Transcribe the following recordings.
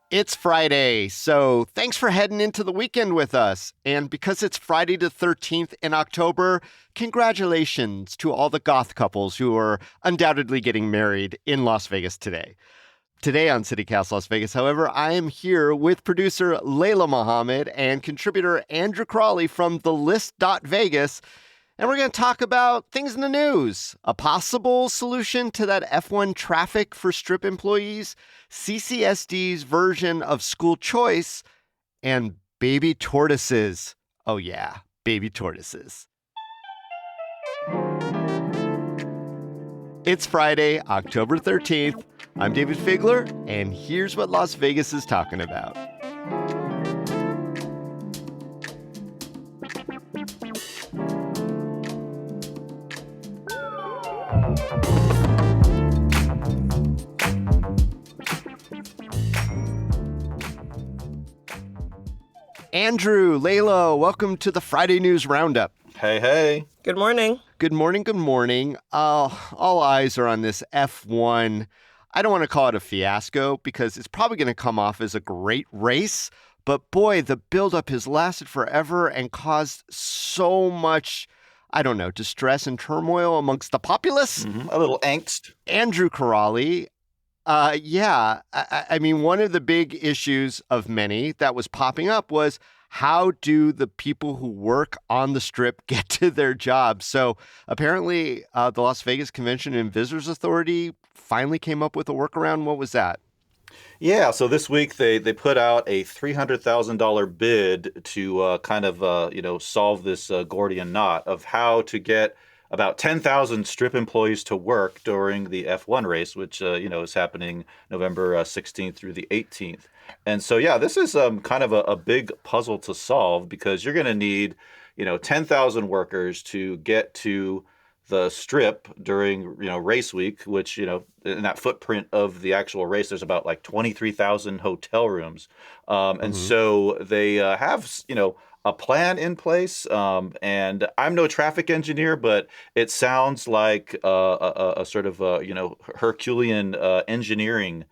It's Friday, so thanks for heading into the weekend with us. And because it's Friday the 13th in October, congratulations to all the goth couples who are undoubtedly getting married in Las Vegas today. Today on CityCast Las Vegas, however, I am here with producer Layla Mohammed and contributor Andrew Crawley from thelist.vegas. And we're going to talk about things in the news, a possible solution to that F1 traffic for Strip employees, CCSD's version of school choice, and baby tortoises. Oh yeah, baby tortoises. It's Friday, October 13th. I'm David Figler, and here's what Las Vegas is talking about. Andrew, Layla, welcome to the Friday News Roundup. Hey, hey. Good morning. Good morning, good morning. All eyes are on this F1. I don't want to call it a fiasco because it's probably going to come off as a great race. But boy, the buildup has lasted forever and caused so much, distress and turmoil amongst the populace. Mm-hmm. A little angst. Andrew Crawley. I mean, one of the big issues of many that was popping up was how do the people who work on the Strip get to their jobs? So apparently the Las Vegas Convention and Visitors Authority finally came up with a workaround. What was that? Yeah, so this week they put out a $300,000 bid to solve this Gordian knot of how to get about 10,000 Strip employees to work during the F1 race, which, is happening November 16th through the 18th. And so, yeah, this is kind of a big puzzle to solve because you're going to need, 10,000 workers to get to the Strip during, race week, which, in that footprint of the actual race, there's about like 23,000 hotel rooms. And so they have, a plan in place, and I'm no traffic engineer, but it sounds like a sort of Herculean engineering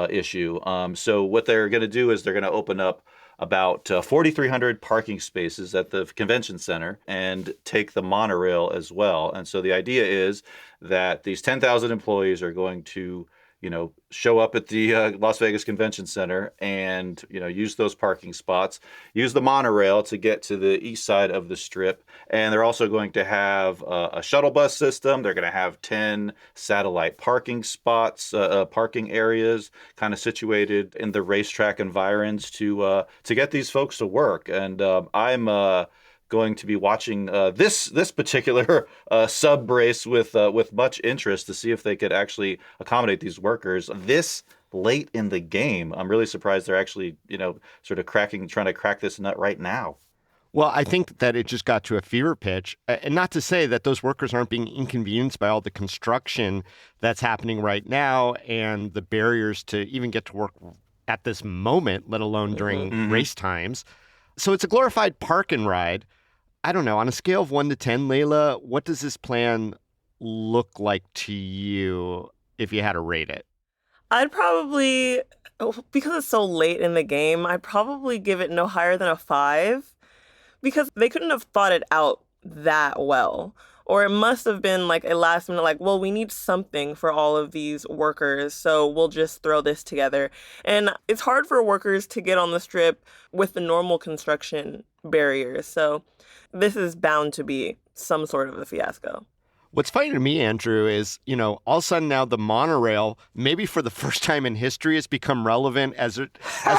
issue. So what they're going to do is they're going to open up about 4,300 parking spaces at the convention center and take the monorail as well. And so the idea is that these 10,000 employees are going to show up at the Las Vegas Convention Center and, use those parking spots, use the monorail to get to the east side of the Strip. And they're also going to have a shuttle bus system. They're going to have 10 satellite parking spots, parking areas kind of situated in the racetrack environs to get these folks to work. And I'm going to be watching this particular sub race with much interest to see if they could actually accommodate these workers this late in the game. I'm really surprised they're actually, sort of trying to crack this nut right now. Well, I think that it just got to a fever pitch. And not to say that those workers aren't being inconvenienced by all the construction that's happening right now and the barriers to even get to work at this moment, let alone during race times. So it's a glorified park and ride. I don't know, on a scale of 1 to 10, Layla, what does this plan look like to you if you had to rate it? I'd probably, because it's so late in the game, I'd probably give it no higher than a 5 because they couldn't have thought it out that well. Or it must have been like a last minute, like, well, we need something for all of these workers, so we'll just throw this together. And it's hard for workers to get on the Strip with the normal construction barriers. So this is bound to be some sort of a fiasco. What's funny to me, Andrew, is, all of a sudden now the monorail, maybe for the first time in history, has become relevant as it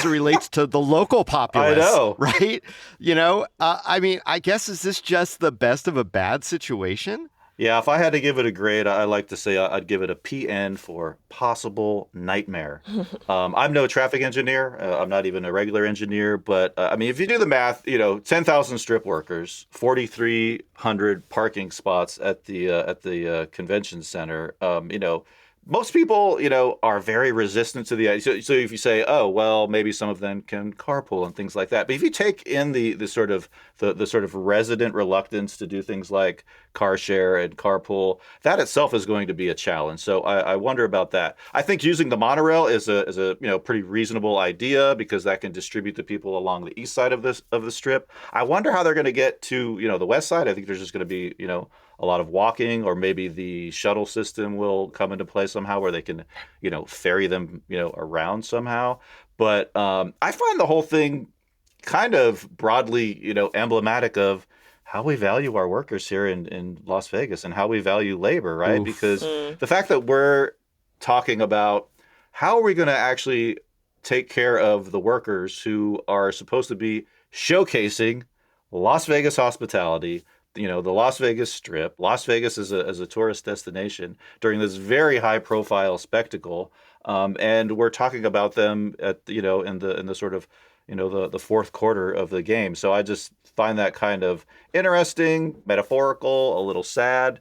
relates to the local populace. I know. Right? I guess, is this just the best of a bad situation? Yeah, if I had to give it a grade, I like to say I'd give it a PN for possible nightmare. I'm no traffic engineer. I'm not even a regular engineer. But if you do the math, 10,000 Strip workers, 4,300 parking spots at the convention center, most people, are very resistant to the idea. So if you say, oh, well, maybe some of them can carpool and things like that. But if you take in the sort of the sort of resident reluctance to do things like car share and carpool, that itself is going to be a challenge. So I wonder about that. I think using the monorail is a pretty reasonable idea because that can distribute the people along the east side of the strip. I wonder how they're going to get to the west side. I think there's just going to be a lot of walking, or maybe the shuttle system will come into play somehow where they can, ferry them, around somehow. But I find the whole thing kind of broadly, emblematic of how we value our workers here in Las Vegas and how we value labor, right? Oof. Because the fact that we're talking about how are we going to actually take care of the workers who are supposed to be showcasing Las Vegas hospitality, the Las Vegas Strip, Las Vegas as a tourist destination during this very high profile spectacle. And we're talking about them at, in the sort of, the fourth quarter of the game. So I just find that kind of interesting, metaphorical, a little sad.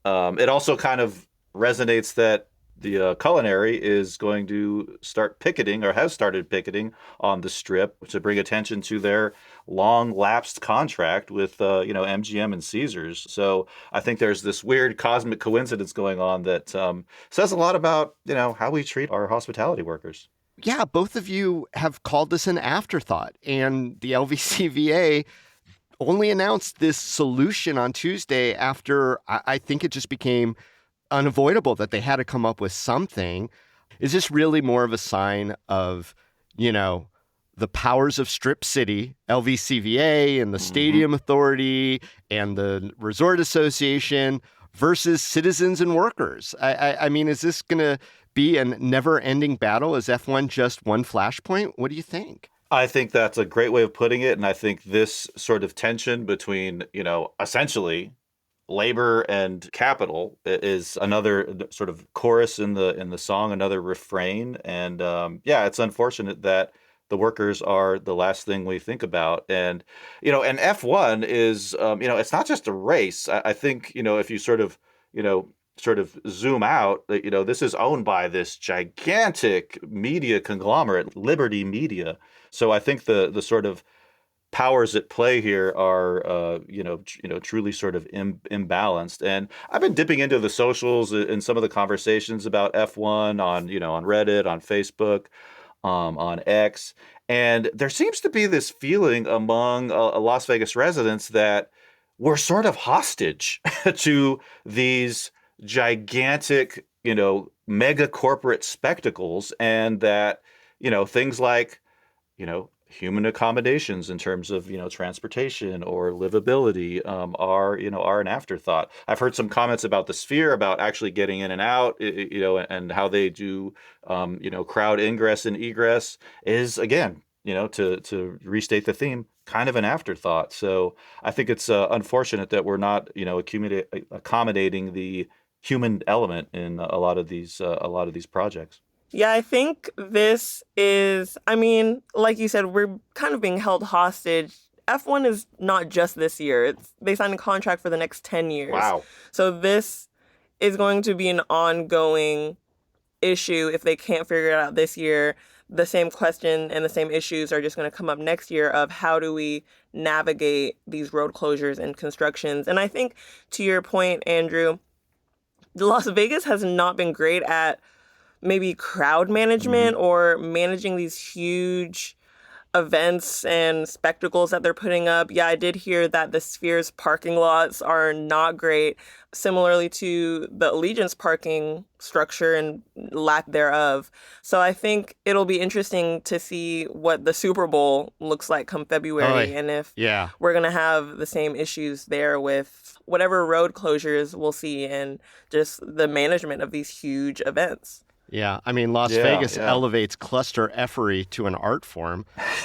It also kind of resonates that the culinary is going to start picketing, or has started picketing, on the Strip to bring attention to their long lapsed contract with MGM and Caesars. So I think there's this weird cosmic coincidence going on that says a lot about how we treat our hospitality workers. Yeah, both of you have called this an afterthought, and the LVCVA only announced this solution on Tuesday after I think it just became unavoidable that they had to come up with something. Is this really more of a sign of, the powers of Strip City, LVCVA and the Stadium Authority and the Resort Association versus citizens and workers? I mean, is this going to be a never-ending battle? Is F1 just one flashpoint? What do you think? I think that's a great way of putting it. And I think this sort of tension between, essentially labor and capital is another sort of chorus in the song, another refrain. And it's unfortunate that the workers are the last thing we think about. And, and F1 is, it's not just a race. I think, if you sort of zoom out, this is owned by this gigantic media conglomerate, Liberty Media. So I think the sort of powers at play here are, truly sort of imbalanced. And I've been dipping into the socials in some of the conversations about F1 on Reddit, on Facebook, on X. And there seems to be this feeling among Las Vegas residents that we're sort of hostage to these gigantic, mega corporate spectacles, and that, things like, human accommodations in terms of, transportation or livability are an afterthought. I've heard some comments about the Sphere, about actually getting in and out, and how they do, crowd ingress and egress is, again, to restate the theme, kind of an afterthought. So I think it's unfortunate that we're not, accommodating the human element in a lot of these projects. Yeah, I think this is, like you said, we're kind of being held hostage. F1 is not just this year. They signed a contract for the next 10 years. Wow. So this is going to be an ongoing issue if they can't figure it out this year. The same question and the same issues are just going to come up next year of how do we navigate these road closures and constructions. And I think, to your point, Andrew, Las Vegas has not been great at maybe crowd management or managing these huge events and spectacles that they're putting up. Yeah, I did hear that the Sphere's parking lots are not great, similarly to the Allegiance parking structure and lack thereof. So I think it'll be interesting to see what the Super Bowl looks like come February, and if we're going to have the same issues there with whatever road closures we'll see and just the management of these huge events. Yeah, Las Vegas elevates cluster effery to an art form.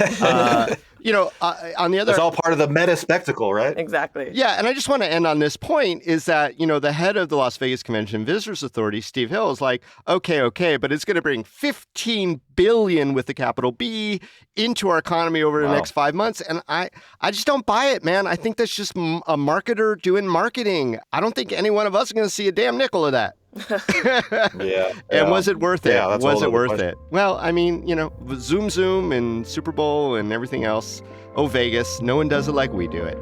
On the other, it's all part of the meta spectacle, right? Exactly. Yeah, and I just want to end on this point is that, the head of the Las Vegas Convention and Visitors Authority, Steve Hill, is like, okay, but it's going to bring $15 billion with the capital B into our economy over the next 5 months. And I just don't buy it, man. I think that's just a marketer doing marketing. I don't think any one of us are going to see a damn nickel of that. Yeah, And yeah, was it worth yeah. it? That's a Was whole it other worth question. it? Well, I mean, Zoom Zoom and Super Bowl and everything else. Oh, Vegas, no one does it like we do it.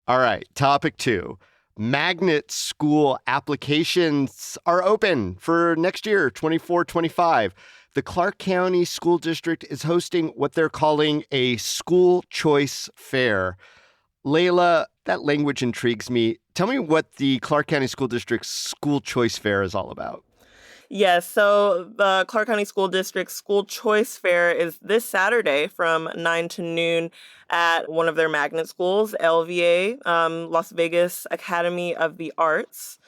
All right, topic 2. Magnet school applications are open for next year, 24-25. The Clark County School District is hosting what they're calling a school choice fair. Layla, that language intrigues me. Tell me what the Clark County School District's school choice fair is all about. Yes, so the Clark County School District School Choice Fair is this Saturday from 9 to noon at one of their magnet schools, LVA, Las Vegas Academy of the Arts.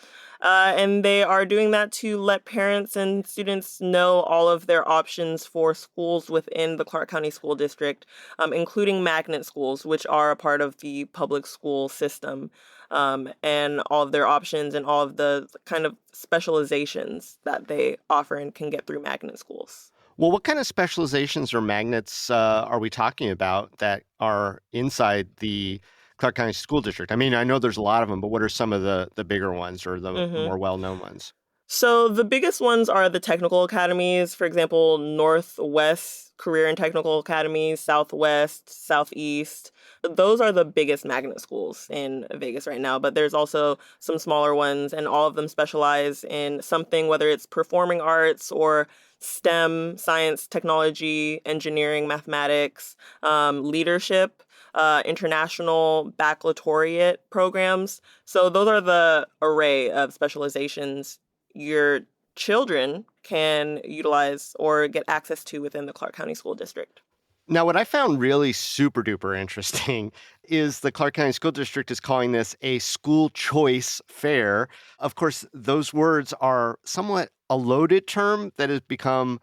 And they are doing that to let parents and students know all of their options for schools within the Clark County School District, including magnet schools, which are a part of the public school system, and all of their options and all of the kind of specializations that they offer and can get through magnet schools. Well, what kind of specializations or magnets are we talking about that are inside the Clark County School District? I mean, I know there's a lot of them, but what are some of the bigger ones or the hmm more well-known ones? So the biggest ones are the technical academies, for example, Northwest Career and Technical Academies, Southwest, Southeast. Those are the biggest magnet schools in Vegas right now, but there's also some smaller ones, and all of them specialize in something, whether it's performing arts or STEM, science, technology, engineering, mathematics, leadership, international baccalaureate programs. So those are the array of specializations your children can utilize or get access to within the Clark County School District. Now, what I found really super duper interesting is the Clark County School District is calling this a school choice fair. Of course, those words are somewhat a loaded term that has become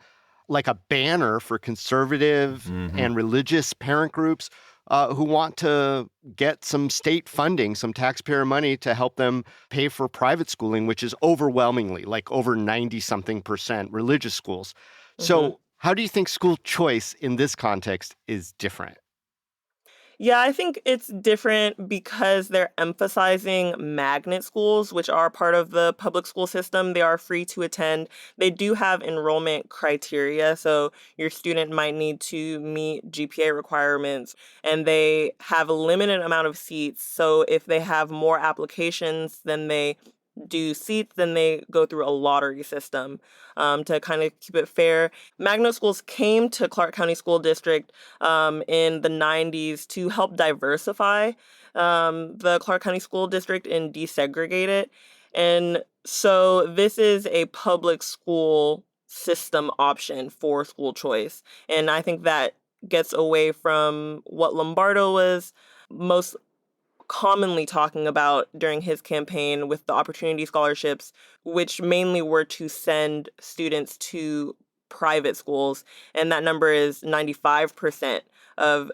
like a banner for conservative Hmm. and religious parent groups who want to get some state funding, some taxpayer money to help them pay for private schooling, which is overwhelmingly like over 90 something percent religious schools. hmm So, how do you think school choice in this context is different? Yeah, I think it's different because they're emphasizing magnet schools, which are part of the public school system. They are free to attend. They do have enrollment criteria, so your student might need to meet GPA requirements, and they have a limited amount of seats. So if they have more applications than they do seats, then they go through a lottery system to kind of keep it fair. Magnet schools came to Clark County School District in the 90s to help diversify the Clark County School District and desegregate it. And so this is a public school system option for school choice. And I think that gets away from what Lombardo was most commonly talking about during his campaign with the opportunity scholarships, which mainly were to send students to private schools. And that number is 95% of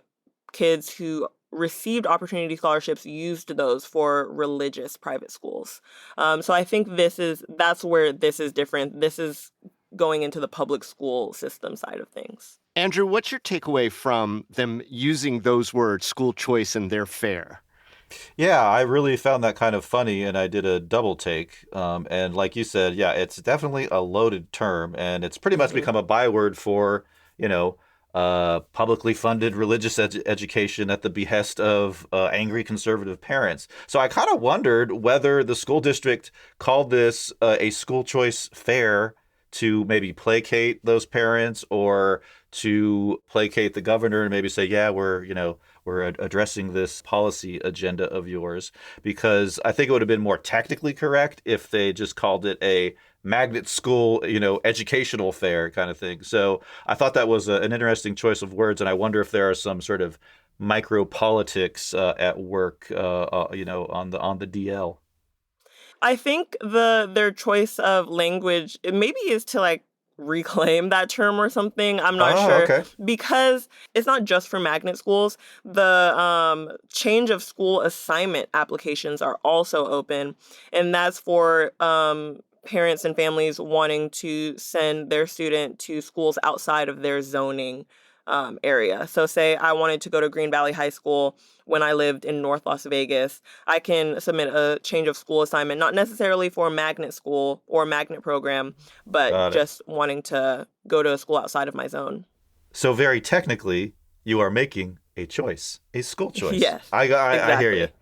kids who received opportunity scholarships used those for religious private schools. So I think that's where this is different. This is going into the public school system side of things. Andrew, what's your takeaway from them using those words, school choice, and their fair? Yeah, I really found that kind of funny, and I did a double take. And like you said, yeah, it's definitely a loaded term, and it's pretty much hmm become a byword for, you know, publicly funded religious education at the behest of angry conservative parents. So I kind of wondered whether the school district called this a school choice fair to maybe placate those parents or to placate the governor and maybe say, yeah, we're addressing this policy agenda of yours, because I think it would have been more technically correct if they just called it a magnet school, educational fair kind of thing. So I thought that was an interesting choice of words, and I wonder if there are some sort of micro politics at work, on the DL. I think their choice of language it maybe is to like reclaim that term or something. I'm not Oh, sure okay. because it's not just for magnet schools. The change of school assignment applications are also open, and that's for parents and families wanting to send their student to schools outside of their zoning area. So say I wanted to go to Green Valley High School when I lived in North Las Vegas. I can submit a change of school assignment, not necessarily for a magnet school or a magnet program, but Got it. just wanting to go to a school outside of my zone. So very technically, you are making a choice, a school choice. Yes, I hear you. exactly.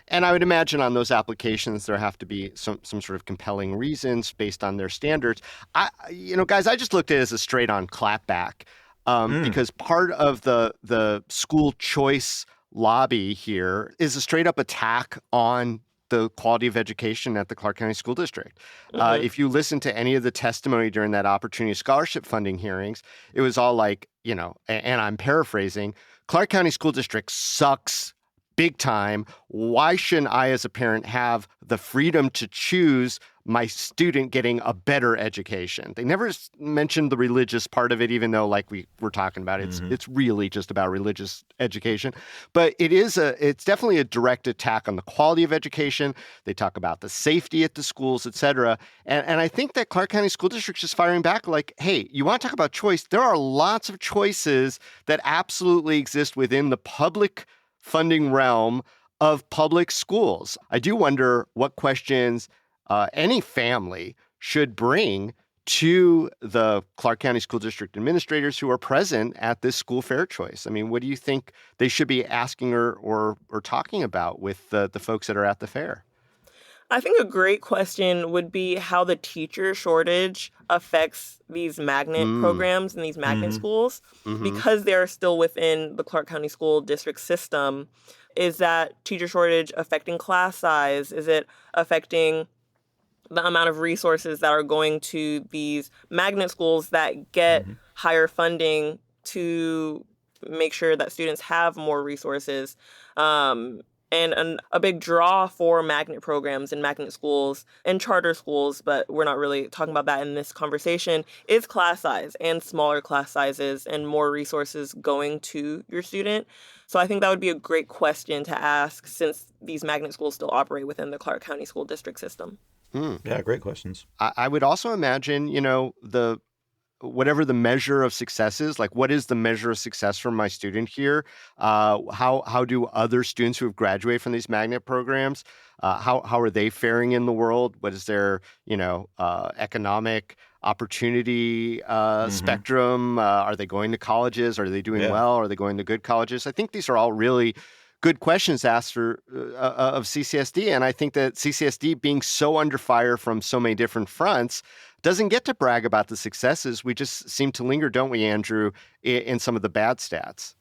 And I would imagine on those applications, there have to be some sort of compelling reasons based on their standards. Guys, I just looked at it as a straight on clapback Mm, because part of the school choice lobby here is a straight up attack on the quality of education at the Clark County School District. Hmm. If you listen to any of the testimony during that opportunity scholarship funding hearings, it was all like, and I'm paraphrasing, Clark County School District sucks big time. Why shouldn't I, as a parent, have the freedom to choose my student getting a better education? They never mentioned the religious part of it, even though, like we were talking about, hmm it's really just about religious education. But it's definitely a direct attack on the quality of education. They talk about the safety at the schools, et cetera. And I think that Clark County School District is firing back like, hey, you want to talk about choice? There are lots of choices that absolutely exist within the public funding realm of public schools. I do wonder what questions any family should bring to the Clark County School District administrators who are present at this school fair choice. I mean, what do you think they should be asking or talking about with the folks that are at the fair? I think a great question would be how the teacher shortage affects these magnet Mm, programs and these magnet hmm schools mm-hmm. because they're still within the Clark County School District system. Is that teacher shortage affecting class size? Is it affecting the amount of resources that are going to these magnet schools that get hmm higher funding to make sure that students have more resources? Um, and a big draw for magnet programs and magnet schools and charter schools, but we're not really talking about that in this conversation, is class size and smaller class sizes and more resources going to your student. So I think that would be a great question to ask since these magnet schools still operate within the Clark County School District system. Hmm. Yeah, great questions. I would also imagine, the whatever the measure of success is, like what is the measure of success for my student here? How do other students who have graduated from these magnet programs, how are they faring in the world? What is their economic opportunity hmm spectrum? Are they going to colleges? Are they doing Yeah. well? Are they going to good colleges? I think these are all really good questions asked of CCSD, and I think that CCSD being so under fire from so many different fronts doesn't get to brag about the successes. We just seem to linger, don't we, Andrew, in some of the bad stats.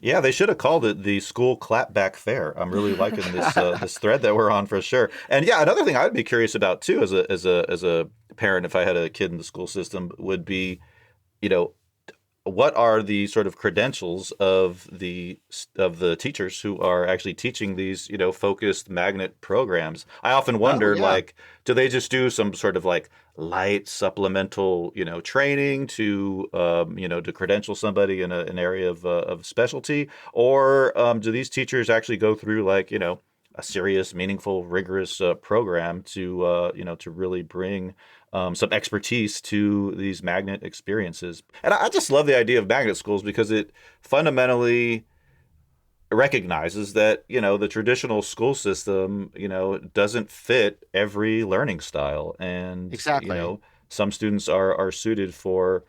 Yeah, they should have called it the school clapback fair. I'm really liking this thread that we're on for sure. And yeah, another thing I'd be curious about too as a parent if I had a kid in the school system would be, you know, what are the sort of credentials of the teachers who are actually teaching these focused magnet programs? I often Oh, wondered, yeah. like, do they just do some sort of like light supplemental training to credential somebody in an area of specialty, or do these teachers actually go through like a serious, meaningful, rigorous program to really bring some expertise to these magnet experiences? And I just love the idea of magnet schools because it fundamentally recognizes that the traditional school system doesn't fit every learning style, and Exactly. some students are suited for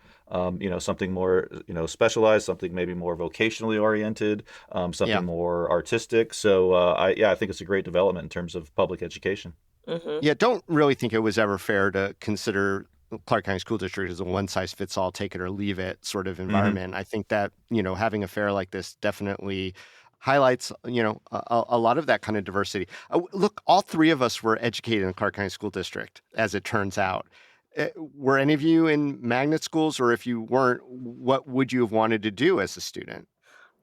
something more specialized, something maybe more vocationally oriented, Yeah. something more artistic. So I think it's a great development in terms of public education. Hmm. Yeah, don't really think it was ever fair to consider Clark County School District as a one size fits all, take it or leave it sort of hmm environment. I think that, having a fair like this definitely highlights, a lot of that kind of diversity. Look, all three of us were educated in Clark County School District, as it turns out. Were any of you in magnet schools, or if you weren't, what would you have wanted to do as a student?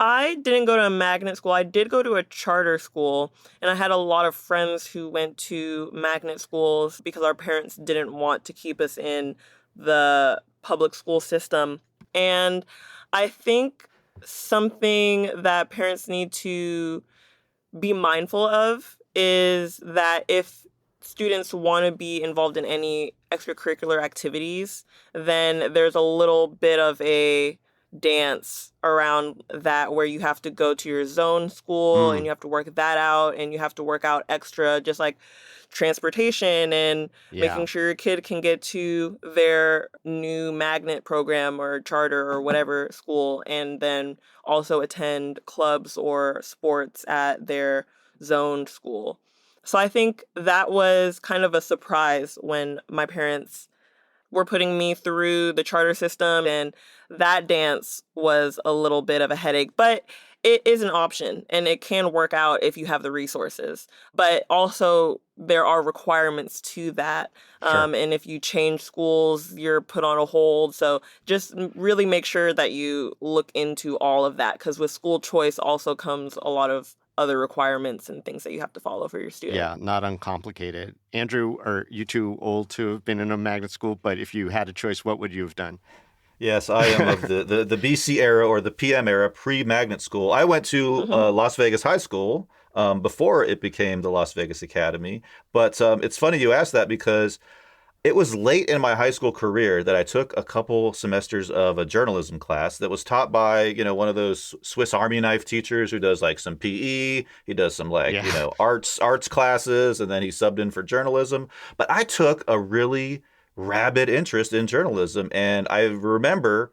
I didn't go to a magnet school. I did go to a charter school, and I had a lot of friends who went to magnet schools because our parents didn't want to keep us in the public school system. And I think something that parents need to be mindful of is that if students want to be involved in any extracurricular activities, then there's a little bit of a dance around that where you have to go to your zone school and Mm, you have to work that out and you have to work out extra, just like transportation and yeah. making sure your kid can get to their new magnet program or charter or whatever school, and then also attend clubs or sports at their zone school. So I think that was kind of a surprise when my parents were putting me through the charter system, and that dance was a little bit of a headache, but it is an option and it can work out if you have the resources. But also, there are requirements to that. Sure. And if you change schools, you're put on a hold. So just really make sure that you look into all of that, because with school choice also comes a lot of other requirements and things that you have to follow for your student. Yeah, not uncomplicated. Andrew, are you too old to have been in a magnet school? But if you had a choice, what would you have done? Yes, I am of the BC era or the PM era, pre-magnet school. I went to Hmm. Las Vegas High School before it became the Las Vegas Academy. But it's funny you asked that because it was late in my high school career that I took a couple semesters of a journalism class that was taught by, one of those Swiss Army knife teachers who does like some PE, he does some like, Yeah. arts classes, and then he subbed in for journalism. But I took a really rabid interest in journalism, and I remember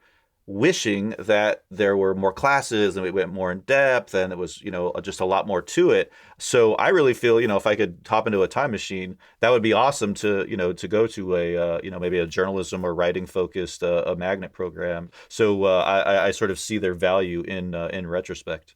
wishing that there were more classes and we went more in depth and it was, just a lot more to it. So I really feel, if I could hop into a time machine, that would be awesome to, to go to a, maybe a journalism or writing focused a magnet program. So I sort of see their value in retrospect.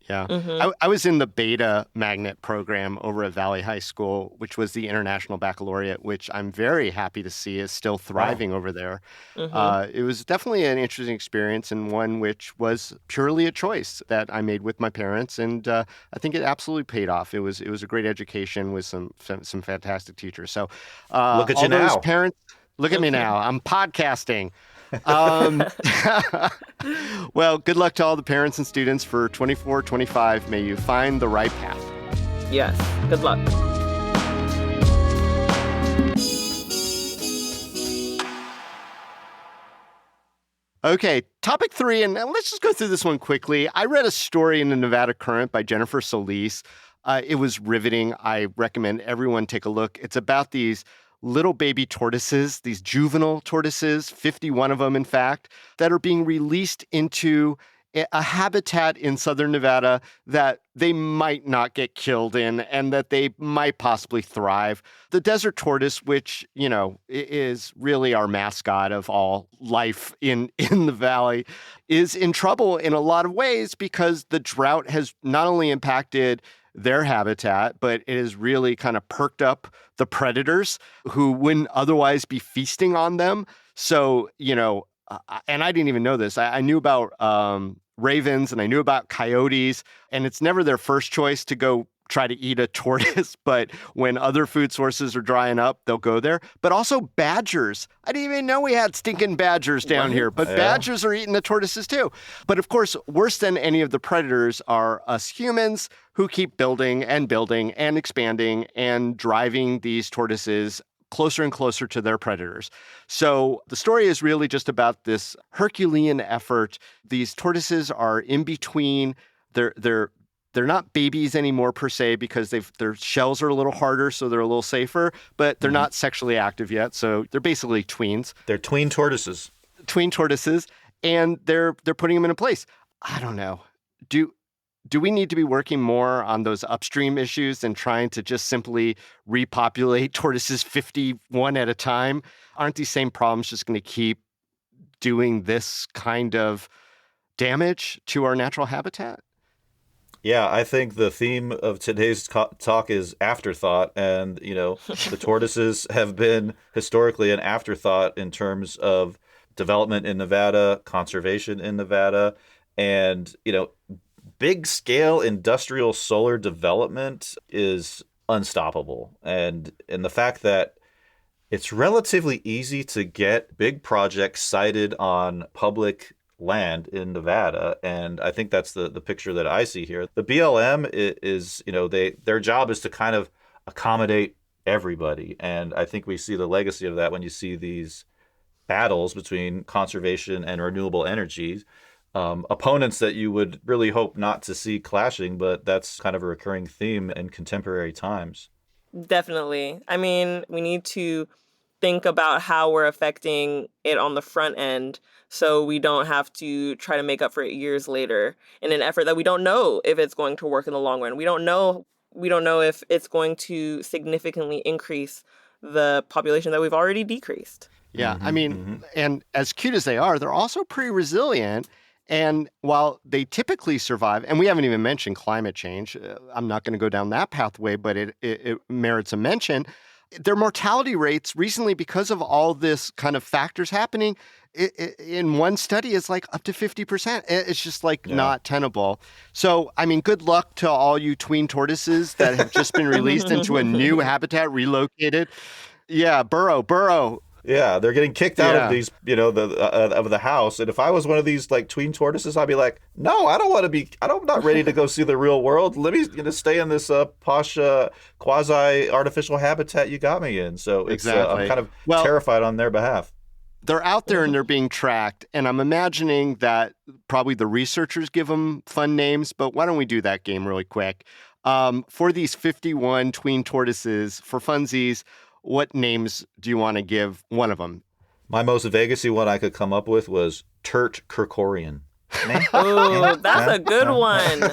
Yeah. Hmm. I was in the beta magnet program over at Valley High School, which was the International Baccalaureate, which I'm very happy to see is still Wow. thriving over there. Hmm. It was definitely an interesting experience and one which was purely a choice that I made with my parents, and I think it absolutely paid off. It was a great education with some fantastic teachers. So Look at you all those now. parents, look at me now. I'm podcasting. Um, well, good luck to all the parents and students for 24-25. May you find the right path. Yes. Good luck. Okay, topic 3, and let's just go through this one quickly. I read a story in the Nevada Current by Jennifer Solis. It was riveting. I recommend everyone take a look. It's about these little baby tortoises, these juvenile tortoises, 51 of them, in fact, that are being released into a habitat in southern Nevada that they might not get killed in and that they might possibly thrive. The desert tortoise, which, is really our mascot of all life in the valley, is in trouble in a lot of ways because the drought has not only impacted their habitat, but it has really kind of perked up the predators who wouldn't otherwise be feasting on them. So, and I didn't even know this. I knew about ravens and I knew about coyotes, and it's never their first choice to go try to eat a tortoise, but when other food sources are drying up, they'll go there. But also badgers. I didn't even know we had stinking badgers down here, What? but Yeah. badgers are eating the tortoises too. But of course, worse than any of the predators are us humans who keep building and expanding and driving these tortoises closer and closer to their predators. So the story is really just about this Herculean effort. These tortoises are in between. They're not babies anymore per se because their shells are a little harder, so they're a little safer, but they're Hmm. not sexually active yet. So they're basically They're tween tortoises. tween tortoises, and they're putting them in a place. I don't know. Do do we need to be working more on those upstream issues than trying to just simply repopulate tortoises 51 at a time? Aren't these same problems just going to keep doing this kind of damage to our natural habitat? Yeah, I think the theme of today's talk is afterthought. And, the tortoises have been historically an afterthought in terms of development in Nevada, conservation in Nevada, and, big scale industrial solar development is unstoppable. And the fact that it's relatively easy to get big projects sited on public land in Nevada, and I think that's the picture that I see here. The BLM is, their job is to kind of accommodate everybody. And I think we see the legacy of that when you see these battles between conservation and renewable energies, opponents that you would really hope not to see clashing, but that's kind of a recurring theme in contemporary times. Definitely. I mean, we need to think about how we're affecting it on the front end so we don't have to try to make up for it years later in an effort that we don't know if it's going to work in the long run. We don't know if it's going to significantly increase the population that we've already decreased. Yeah, I mean, and as cute as they are, they're also pretty resilient. And while they typically survive, and we haven't even mentioned climate change, I'm not going to go down that pathway, but it merits a mention. Their mortality rates recently, because of all this kind of factors happening, in one study is like up to 50%. It's just like not tenable. So, I mean, good luck to all you tween tortoises that have just been released into a new habitat, relocated. Yeah, burrow. Yeah, they're getting kicked out of these, of the house. And if I was one of these like tween tortoises, I'd be like, no, I don't want to be. I'm not ready to go see the real world. Let me stay in this posh quasi artificial habitat you got me in. So it's I'm kind of terrified on their behalf. They're out there and they're being tracked, and I'm imagining that probably the researchers give them fun names. But why don't we do that game really quick? For these 51 tween tortoises, for funsies, what names do you want to give one of them? My most Vegas-y one I could come up with was Turt Kerkorian. Oh, that's a good one.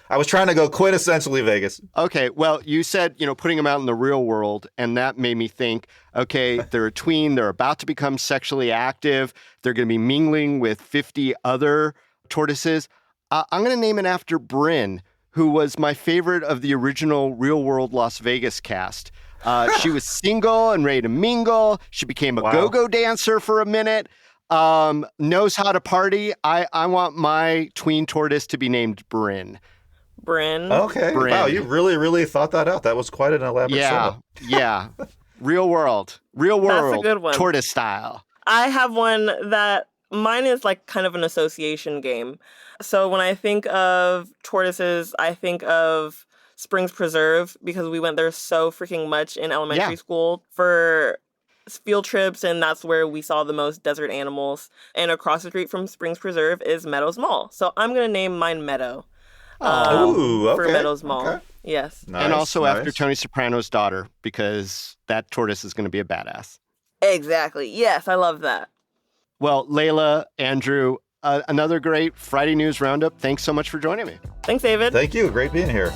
I was trying to go quintessentially Vegas. Okay, well, you said, putting them out in the real world, and that made me think, okay, they're a tween, they're about to become sexually active, they're going to be mingling with 50 other tortoises. I'm going to name it after Bryn, who was my favorite of the original Real World Las Vegas cast. She was single and ready to mingle. She became a go-go dancer for a minute. Knows how to party. I want my tween tortoise to be named Bryn. Bryn. Okay. Bryn. Wow, you really, really thought that out. That was quite an elaborate setup. Yeah. Real world. That's a good one. Tortoise style. I have one that mine is like kind of an association game. So when I think of tortoises, I think of Springs Preserve because we went there so freaking much in elementary school for field trips, and that's where we saw the most desert animals. And across the street from Springs Preserve is Meadows Mall. So I'm going to name mine Meadow. For Meadows Mall. Okay. Yes. Nice, and also after Tony Soprano's daughter, because that tortoise is going to be a badass. Exactly. Yes, I love that. Well, Layla, Andrew, another great Friday News Roundup. Thanks so much for joining me. Thanks, David. Thank you. Great being here.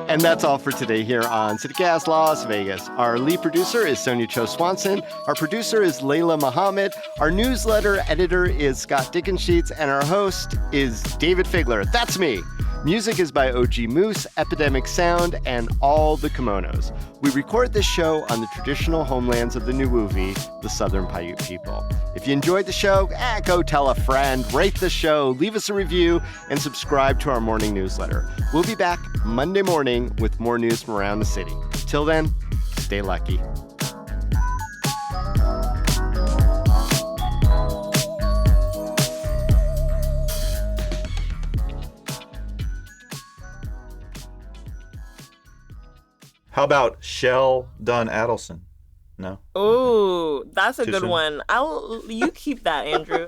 And that's all for today here on CityCast Las Vegas. Our lead producer is Sonia Cho Swanson. Our producer is Layla Muhammad. Our newsletter editor is Scott Dickensheets. And our host is David Figler. That's me. Music is by OG Moose, Epidemic Sound, and All the Kimonos. We record this show on the traditional homelands of the Nuwuvi, the Southern Paiute people. If you enjoyed the show, go tell a friend, rate the show, leave us a review, and subscribe to our morning newsletter. We'll be back Monday morning with more news from around the city. Till then, stay lucky. How about Shell Dunn Adelson? No? Ooh, that's a good soon? one. You keep that, Andrew.